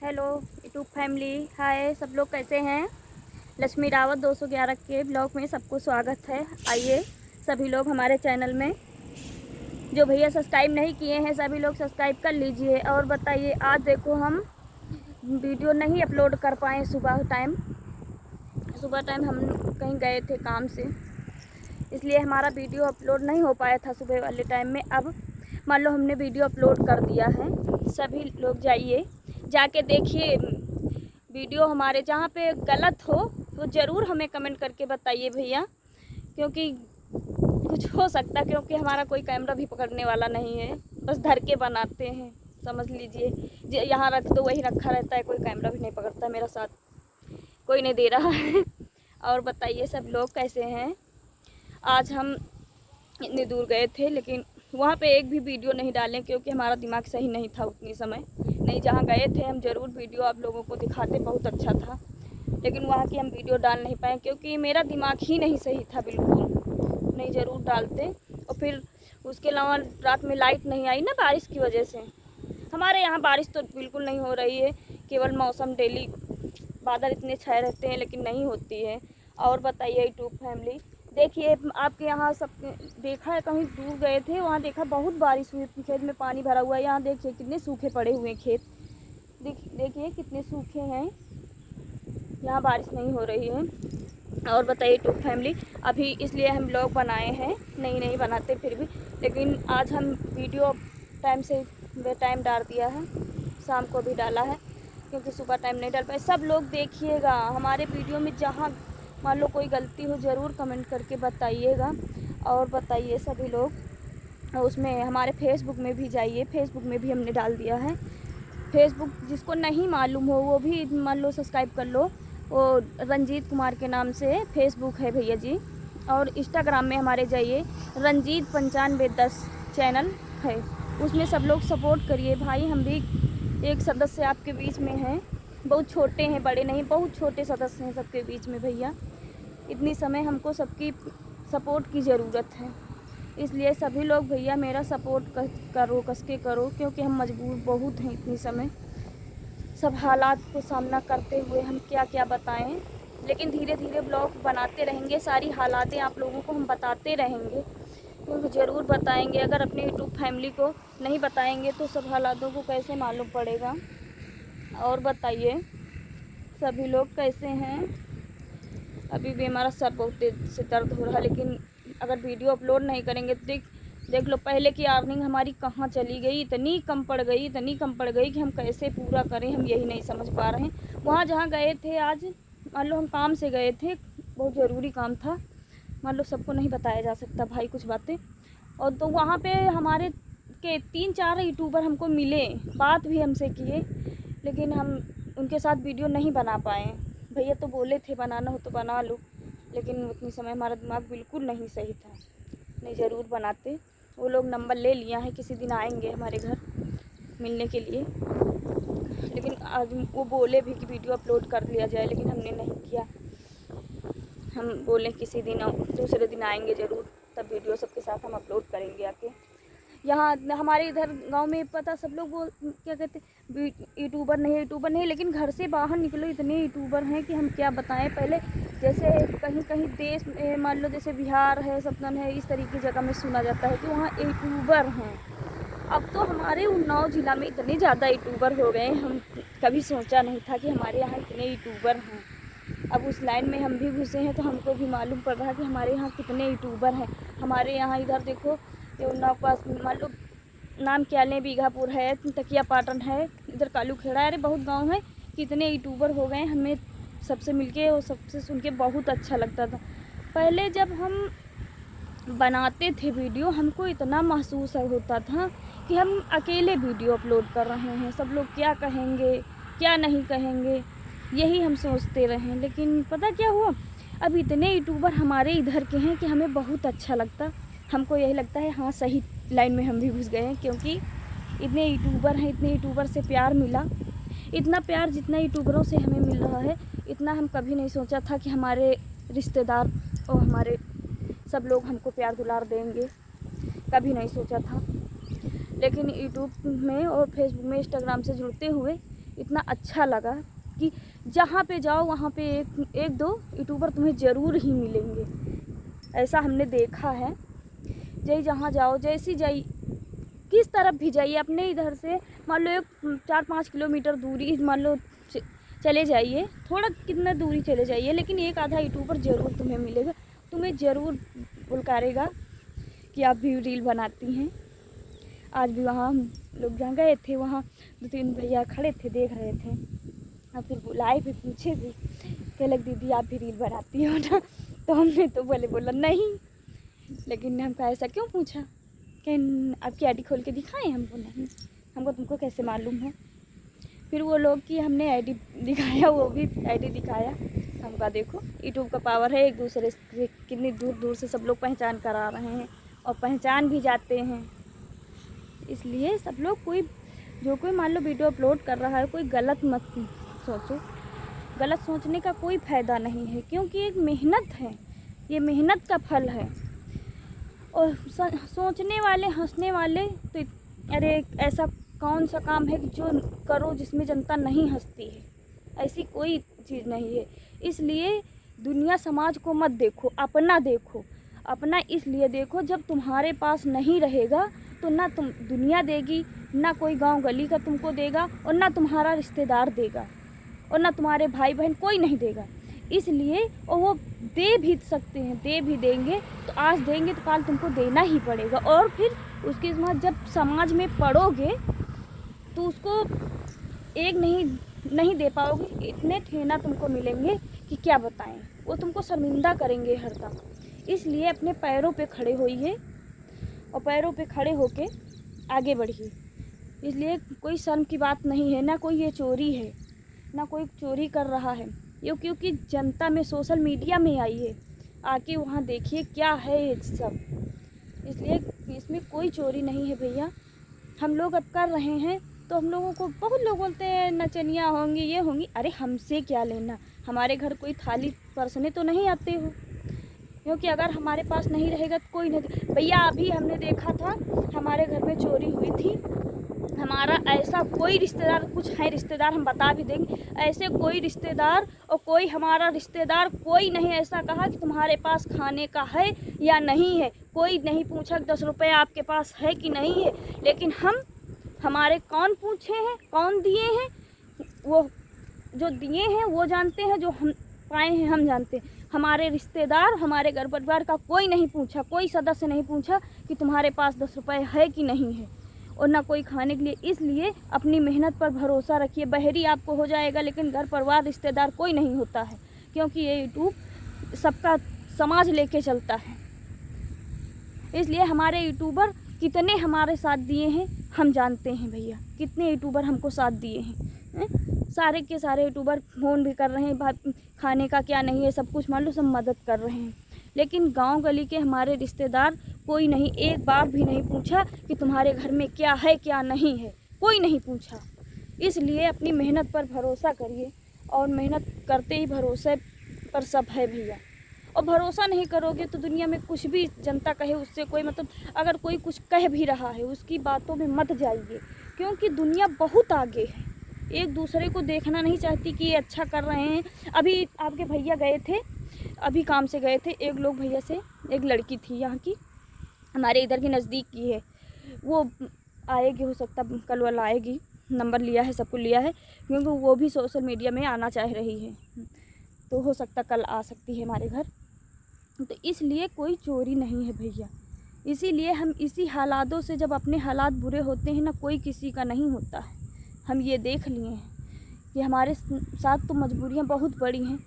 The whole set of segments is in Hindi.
हेलो यूट्यूब फैमिली, हाय सब लोग कैसे हैं। लक्ष्मी रावत 211 के ब्लॉग में सबको स्वागत है। आइए सभी लोग हमारे चैनल में, जो भैया सब्सक्राइब नहीं किए हैं सभी लोग सब्सक्राइब कर लीजिए। और बताइए, आज देखो हम वीडियो नहीं अपलोड कर पाए। सुबह टाइम हम कहीं गए थे काम से, इसलिए हमारा वीडियो अपलोड नहीं हो पाया था सुबह वाले टाइम में। अब मान लो हमने वीडियो अपलोड कर दिया है। सभी लोग जाके देखिए वीडियो। हमारे जहाँ पे गलत हो तो ज़रूर हमें कमेंट करके बताइए भैया, क्योंकि कुछ हो सकता है, क्योंकि हमारा कोई कैमरा भी पकड़ने वाला नहीं है, बस धर के बनाते हैं। समझ लीजिए, यहाँ रख दो वही रखा रहता है, कोई कैमरा भी नहीं पकड़ता। मेरा साथ कोई नहीं दे रहा है। और बताइए सब लोग कैसे हैं। आज हम इतनी दूर गए थे, लेकिन वहाँ पे एक भी वीडियो नहीं डालें, क्योंकि हमारा दिमाग सही नहीं था उतनी समय। नहीं, जहाँ गए थे हम ज़रूर वीडियो आप लोगों को दिखाते, बहुत अच्छा था, लेकिन वहाँ की हम वीडियो डाल नहीं पाए, क्योंकि मेरा दिमाग ही नहीं सही था बिल्कुल। नहीं, ज़रूर डालते। और फिर उसके अलावा रात में लाइट नहीं आई ना, बारिश की वजह से। हमारे यहाँ बारिश तो बिल्कुल नहीं हो रही है, केवल मौसम डेली बादल इतने छाए रहते हैं, लेकिन नहीं होती है। और बताइए यूट्यूब फैमिली, देखिए आपके यहाँ सब देखा है, कहीं दूर गए थे वहाँ देखा बहुत बारिश हुई, खेत में पानी भरा हुआ है। यहाँ देखिए कितने सूखे पड़े हुए हैं खेत, देखिए कितने सूखे हैं। यहाँ बारिश नहीं हो रही है। और बताइए यूट्यूब फैमिली, अभी इसलिए हम ब्लॉग बनाए हैं, नहीं बनाते फिर भी, लेकिन आज हम वीडियो टाइम से टाइम डाल दिया है, शाम को भी डाला है, क्योंकि सुबह टाइम नहीं डाल पाए। सब लोग देखिएगा हमारे वीडियो में, जहाँ मान लो कोई गलती हो ज़रूर कमेंट करके बताइएगा। और बताइए सभी लोग, उसमें हमारे फेसबुक में भी जाइए, फेसबुक में भी हमने डाल दिया है। फेसबुक जिसको नहीं मालूम हो वो भी मान लो सब्सक्राइब कर लो। वो रंजीत कुमार के नाम से फेसबुक है भैया जी। और इंस्टाग्राम में हमारे जाइए, रंजीत 9510 चैनल है, उसमें सब लोग सपोर्ट करिए भाई। हम भी एक सदस्य आपके बीच में हैं, बहुत छोटे हैं, बड़े नहीं, बहुत छोटे सदस्य हैं सबके बीच में भैया। इतनी समय हमको सबकी सपोर्ट की ज़रूरत है, इसलिए सभी लोग भैया मेरा सपोर्ट करो, कस के करो, क्योंकि हम मजबूर बहुत हैं इतनी समय। सब हालात को सामना करते हुए हम क्या क्या बताएं, लेकिन धीरे धीरे ब्लॉग बनाते रहेंगे, सारी हालातें आप लोगों को हम बताते रहेंगे, क्योंकि ज़रूर बताएंगे। अगर अपने यूट्यूब फैमिली को नहीं बताएंगे तो सब हालातों को कैसे मालूम पड़ेगा। और बताइए सभी लोग कैसे हैं। अभी भी हमारा सर बहुत तेज से दर्द हो रहा है, लेकिन अगर वीडियो अपलोड नहीं करेंगे तो देख लो पहले की अर्निंग हमारी कहाँ चली गई। इतनी कम पड़ गई कि हम कैसे पूरा करें, हम यही नहीं समझ पा रहे हैं। वहाँ जहाँ गए थे आज, मान लो हम काम से गए थे, बहुत ज़रूरी काम था, मान लो सबको नहीं बताया जा सकता भाई कुछ बातें। और तो वहाँ पे हमारे के 3-4 यूट्यूबर हमको मिले, बात भी हमसे किए, लेकिन हम उनके साथ वीडियो नहीं बना पाए। भैया तो बोले थे बनाना हो तो बना लो, लेकिन उतनी समय हमारा दिमाग बिल्कुल नहीं सही था, नहीं ज़रूर बनाते। वो लोग नंबर ले लिया है, किसी दिन आएंगे हमारे घर मिलने के लिए, लेकिन आज वो बोले भी कि वीडियो अपलोड कर लिया जाए, लेकिन हमने नहीं किया। हम बोले किसी दिन दूसरे दिन आएंगे ज़रूर, तब वीडियो सबके साथ हम अपलोड करेंगे आके। यहाँ हमारे इधर गांव में पता सब लोग वो क्या कहते यूट्यूबर नहीं, लेकिन घर से बाहर निकलो इतने यूट्यूबर हैं कि हम क्या बताएं। पहले जैसे कहीं कहीं देश में मान लो जैसे बिहार है, सतन है, इस तरीके की जगह में सुना जाता है कि वहाँ यूट्यूबर हैं। अब तो हमारे उन्नाव ज़िला में इतने ज़्यादा यूट्यूबर हो गए, हम कभी सोचा नहीं था कि हमारे यहाँ इतने यूट्यूबर हैं। अब उस लाइन में हम भी घुसे हैं तो हमको भी मालूम पड़ रहा है कि हमारे यहाँ कितने यूट्यूबर हैं। हमारे यहाँ इधर देखो, ये उन्नाव पास मान लो नाम क्या लें, बीघापुर है, तकिया पाटन है, इधर कालू खेड़ा है, अरे बहुत गांव है, कितने यूट्यूबर हो गए। हमें सबसे मिलके और सबसे सुन के बहुत अच्छा लगता था। पहले जब हम बनाते थे वीडियो, हमको इतना महसूस होता था कि हम अकेले वीडियो अपलोड कर रहे हैं, सब लोग क्या कहेंगे क्या नहीं कहेंगे, यही हम सोचते रहे। लेकिन पता क्या हुआ, अब इतने यूट्यूबर हमारे इधर के हैं कि हमें बहुत अच्छा लगता, हमको यही लगता है हाँ सही लाइन में हम भी घुस गए हैं, क्योंकि इतने यूट्यूबर हैं, इतने यूट्यूबर से प्यार मिला। इतना प्यार जितना यूट्यूबरों से हमें मिल रहा है, इतना हम कभी नहीं सोचा था कि हमारे रिश्तेदार और हमारे सब लोग हमको प्यार दुलार देंगे, कभी नहीं सोचा था। लेकिन यूट्यूब में और फेसबुक में, इंस्टाग्राम से जुड़ते हुए इतना अच्छा लगा कि जहाँ पे जाओ वहाँ पे एक दो यूट्यूबर तुम्हें ज़रूर ही मिलेंगे। ऐसा हमने देखा है। जहाँ जाओ, जैसी जाइए, किस तरफ भी जाइए, अपने इधर से मान लो 4-5 किलोमीटर दूरी मान लो चले जाइए, थोड़ा कितना दूरी चले जाइए, लेकिन एक आधा यूट्यूबर ज़रूर तुम्हें मिलेगा, तुम्हें ज़रूर पुकारेगा कि आप भी रील बनाती हैं। आज भी वहाँ हम लोग जहाँ गए थे, वहाँ 2-3 भैया खड़े थे, देख रहे थे, और फिर बुलाए भी, पूछे भी, कह लग दीदी आप भी रील बनाती हो ना? तो हमने तो बोला नहीं, लेकिन हमको ऐसा क्यों पूछा कि आपकी आईडी खोल के दिखाएं? हमको नहीं, हमको तुमको कैसे मालूम है? फिर वो लोग कि हमने आईडी दिखाया, वो भी आईडी दिखाया। हमका देखो यूट्यूब का पावर है, एक दूसरे से कितनी दूर दूर से सब लोग पहचान करा रहे हैं और पहचान भी जाते हैं। इसलिए सब लोग जो कोई मान लो वीडियो अपलोड कर रहा है, कोई गलत मत सोचो। गलत सोचने का कोई फ़ायदा नहीं है, क्योंकि एक मेहनत है, ये मेहनत का फल है। और सोचने वाले, हंसने वाले तो अरे ऐसा कौन सा काम है कि जो करो जिसमें जनता नहीं हंसती है? ऐसी कोई चीज़ नहीं है। इसलिए दुनिया समाज को मत देखो, अपना देखो। अपना इसलिए देखो, जब तुम्हारे पास नहीं रहेगा तो ना तुम दुनिया देगी, ना कोई गांव गली का तुमको देगा, और ना तुम्हारा रिश्तेदार देगा, और ना तुम्हारे भाई बहन, कोई नहीं देगा। इसलिए और वो दे भी सकते हैं, दे भी देंगे, तो आज देंगे तो कल तुमको देना ही पड़ेगा। और फिर उसके बाद जब समाज में पड़ोगे तो उसको एक नहीं दे पाओगे, इतने ठेना तुमको मिलेंगे कि क्या बताएं। वो तुमको शर्मिंदा करेंगे हरदम। इसलिए अपने पैरों पे खड़े होइए और पैरों पे खड़े होके आगे बढ़िए। इसलिए कोई शर्म की बात नहीं है, ना कोई ये चोरी है, ना कोई चोरी कर रहा है। ये क्योंकि जनता में सोशल मीडिया में आई है, आके वहाँ देखिए क्या है ये सब। इसलिए इसमें कोई चोरी नहीं है भैया। हम लोग अब कर रहे हैं तो हम लोगों को बहुत लोग बोलते हैं नचनियाँ होंगी, ये होंगी। अरे हमसे क्या लेना? हमारे घर कोई थाली परसने तो नहीं आते हो, क्योंकि अगर हमारे पास नहीं रहेगा तो कोई नहीं। भैया अभी हमने देखा था, हमारे घर में चोरी हुई थी। हमारा ऐसा कोई रिश्तेदार, कुछ है रिश्तेदार हम बता भी देंगे, ऐसे कोई रिश्तेदार और कोई हमारा रिश्तेदार कोई नहीं ऐसा कहा कि तुम्हारे पास खाने का है या नहीं है। कोई नहीं पूछा 10 रुपये आपके पास है कि नहीं है। लेकिन हमारे कौन पूछे हैं, कौन दिए हैं? वो जो दिए हैं वो जानते हैं, जो हम पाए हैं हम जानते हैं। हमारे रिश्तेदार, हमारे घर परिवार का कोई नहीं पूछा, कोई सदस्य नहीं पूछा कि तुम्हारे पास 10 रुपये है कि नहीं है, और ना कोई खाने के लिए। इसलिए अपनी मेहनत पर भरोसा रखिए। बहरी आपको हो जाएगा, लेकिन घर परिवार रिश्तेदार कोई नहीं होता है, क्योंकि ये यूट्यूब सबका समाज लेके चलता है। इसलिए हमारे यूट्यूबर कितने हमारे साथ दिए हैं हम जानते हैं भैया, कितने यूट्यूबर हमको साथ दिए हैं। सारे के सारे यूट्यूबर फ़ोन भी कर रहे हैं, खाने का क्या नहीं है, सब कुछ मान लो सब मदद कर रहे हैं। लेकिन गांव गली के हमारे रिश्तेदार कोई नहीं, एक बार भी नहीं पूछा कि तुम्हारे घर में क्या है क्या नहीं है, कोई नहीं पूछा। इसलिए अपनी मेहनत पर भरोसा करिए, और मेहनत करते ही भरोसे पर सब है भैया। और भरोसा नहीं करोगे तो दुनिया में कुछ भी जनता कहे उससे कोई मतलब, अगर कोई कुछ कह भी रहा है उसकी बातों में मत जाइए, क्योंकि दुनिया बहुत आगे है। एक दूसरे को देखना नहीं चाहती कि ये अच्छा कर रहे हैं। अभी आपके भैया गए थे, अभी काम से गए थे, एक लोग भैया से, एक लड़की थी यहाँ की, हमारे इधर की नज़दीक की है, वो आएगी, हो सकता कल वाला आएगी, नंबर लिया है, सबको लिया है, क्योंकि वो भी सोशल मीडिया में आना चाह रही है, तो हो सकता कल आ सकती है हमारे घर। तो इसलिए कोई चोरी नहीं है भैया। इसीलिए हम इसी हालातों से, जब अपने हालात बुरे होते हैं ना, कोई किसी का नहीं होता है। हम ये देख लिए हैं कि हमारे साथ तो मजबूरियाँ बहुत बड़ी हैं।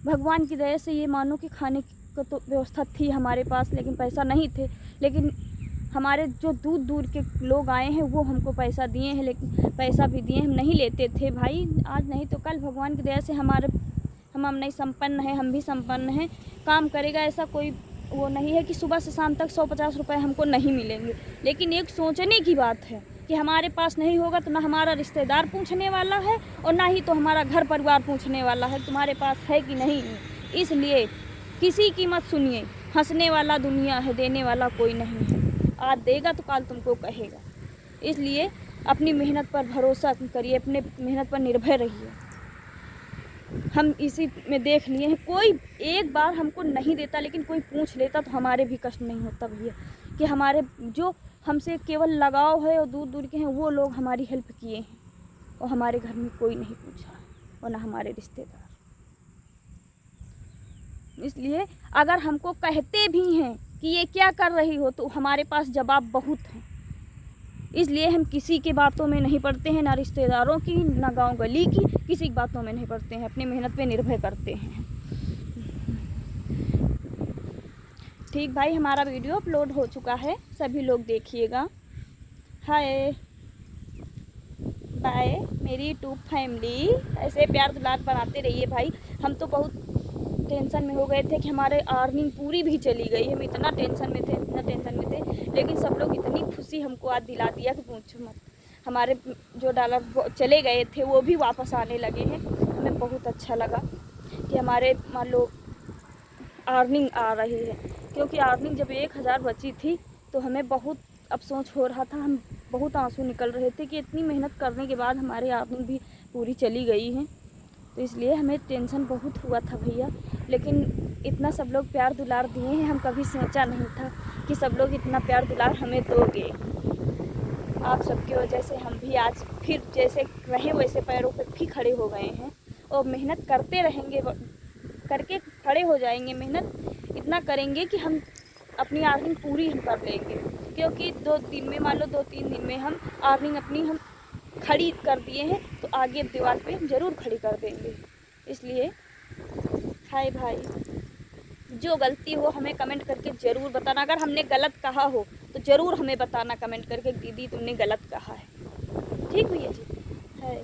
भगवान की दया से ये मानो कि खाने की तो व्यवस्था थी हमारे पास, लेकिन पैसा नहीं थे। लेकिन हमारे जो दूर दूर के लोग आए हैं वो हमको पैसा दिए हैं, लेकिन पैसा भी दिए, हम नहीं लेते थे भाई, आज नहीं तो कल भगवान की दया से हम नहीं संपन्न हैं, हम भी संपन्न हैं। काम करेगा ऐसा कोई वो नहीं है कि सुबह से शाम तक 150 रुपये हमको नहीं मिलेंगे। लेकिन एक सोचने की बात है कि हमारे पास नहीं होगा तो ना हमारा रिश्तेदार पूछने वाला है, और ना ही तो हमारा घर परिवार पूछने वाला है तुम्हारे पास है कि नहीं है। इसलिए किसी की मत सुनिए, हंसने वाला दुनिया है, देने वाला कोई नहीं है। आज देगा तो कल तुमको कहेगा। इसलिए अपनी मेहनत पर भरोसा करिए, अपने मेहनत पर निर्भर रहिए। हम इसी में देख लिए हैं, कोई एक बार हमको नहीं देता लेकिन कोई पूछ लेता तो हमारे भी कष्ट नहीं होता भैया, कि हमारे जो हमसे केवल लगाव है और दूर दूर के हैं वो लोग हमारी हेल्प किए हैं, और हमारे घर में कोई नहीं पूछा और ना हमारे रिश्तेदार। इसलिए अगर हमको कहते भी हैं कि ये क्या कर रही हो, तो हमारे पास जवाब बहुत हैं। इसलिए हम किसी की बातों में नहीं पड़ते हैं, ना रिश्तेदारों की, ना गांव गली की, किसी की बातों में नहीं पड़ते हैं, अपनी मेहनत पे निर्भर करते हैं। ठीक भाई, हमारा वीडियो अपलोड हो चुका है, सभी लोग देखिएगा। हाय बाय मेरी यूट्यूब फैमिली, ऐसे प्यार दुलार बनाते रहिए भाई। हम तो बहुत टेंशन में हो गए थे कि हमारे अर्निंग पूरी भी चली गई, हम इतना टेंशन में थे, लेकिन सब लोग इतनी खुशी हमको आज दिला दिया कि पूछो मत। हमारे जो डॉलर चले गए थे वो भी वापस आने लगे हैं। हमें बहुत अच्छा लगा कि हमारे मान लो अर्निंग आ रही है, क्योंकि अर्निंग जब 1000 बची थी तो हमें बहुत अफसोस हो रहा था, हम बहुत आंसू निकल रहे थे कि इतनी मेहनत करने के बाद हमारे अर्निंग भी पूरी चली गई है। तो इसलिए हमें टेंशन बहुत हुआ था भैया, लेकिन इतना सब लोग प्यार दुलार दिए हैं, हम कभी सोचा नहीं था कि सब लोग इतना प्यार दुलार हमें दोगे। आप सबकी वजह से हम भी आज फिर जैसे रहे वैसे पैरों पर भी खड़े हो गए हैं, और मेहनत करते रहेंगे, करके खड़े हो जाएंगे। मेहनत इतना करेंगे कि हम अपनी अर्निंग पूरी हम कर लेंगे, क्योंकि 2 दिन में, मान लो 2-3 दिन में हम अर्निंग अपनी हम खड़ी कर दिए हैं, तो आगे दीवार पे हम ज़रूर खड़ी कर देंगे। इसलिए हाय भाई, जो गलती हो हमें कमेंट करके ज़रूर बताना। अगर हमने गलत कहा हो तो ज़रूर हमें बताना कमेंट करके, दीदी तुमने गलत कहा है। ठीक भैया जी, है।